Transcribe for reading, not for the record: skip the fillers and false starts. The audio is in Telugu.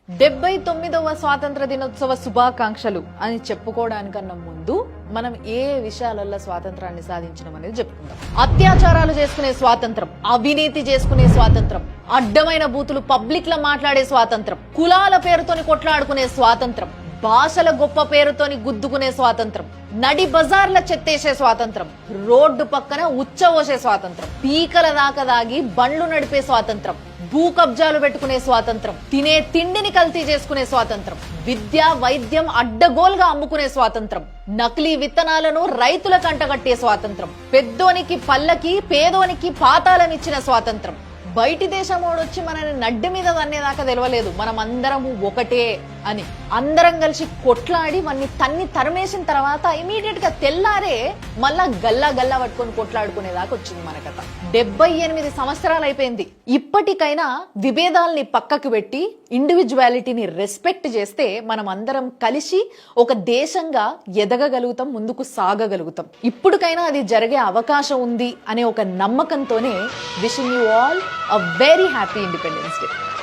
79వ స్వాతంత్ర దినోత్సవ శుభాకాంక్షలు అని చెప్పుకోవడానికన్నా ముందు మనం ఏ విషయాలలో స్వాతంత్రాన్ని సాధించడం అనేది చెప్పుకుందాం. అత్యాచారాలు చేసుకునే స్వాతంత్రం, అవినీతి చేసుకునే స్వాతంత్రం, అడ్డమైన బూతులు పబ్లిక్ లో మాట్లాడే స్వాతంత్రం, కులాల పేరుతోని కొట్లాడుకునే స్వాతంత్రం, భాషల గొప్ప పేరుతోని గుద్దుకునే స్వాతంత్రం, నడి బజార్ల చెత్తేసే స్వాతంత్రం, రోడ్డు పక్కన ఉచ్చవోసే స్వాతంత్రం, పీకల దాకా దాగి బండ్లు నడిపే స్వాతంత్రం, భూ కబ్జాలు పెట్టుకునే స్వాతంత్రం, తినే తిండిని కల్తీ చేసుకునే స్వాతంత్రం, విద్య వైద్యం అడ్డగోలుగా అమ్ముకునే స్వాతంత్రం, నకిలీ విత్తనాలను రైతుల కంటగట్టే స్వాతంత్రం, పెద్దోనికి పల్లకి పేదోనికి పాతాలనిచ్చిన స్వాతంత్రం. బయటి దేశమోడొచ్చి మనని నడ్డి మీద తన్నేదాకా తెలవలేదు మనం అందరము ఒకటే అని. అందరం కలిసి కొట్లాడి మన్ని తన్ని తరిమేసిన తర్వాత ఇమీడియట్ గా తెల్లారే మళ్ళా గల్లా గల్లా పట్టుకొని కొట్లాడుకునేదాకా వచ్చింది మన కథ. 78 సంవత్సరాలు అయిపోయింది. ఇప్పటికైనా విభేదాల్ని పక్కకు పెట్టి ఇండివిజువాలిటీని రెస్పెక్ట్ చేస్తే మనం అందరం కలిసి ఒక దేశంగా ఎదగగలుగుతాం, ముందుకు సాగగలుగుతాం. ఇప్పటికైనా అది జరిగే అవకాశం ఉంది అనే ఒక నమ్మకంతోనే wishing you all a very happy Independence Day.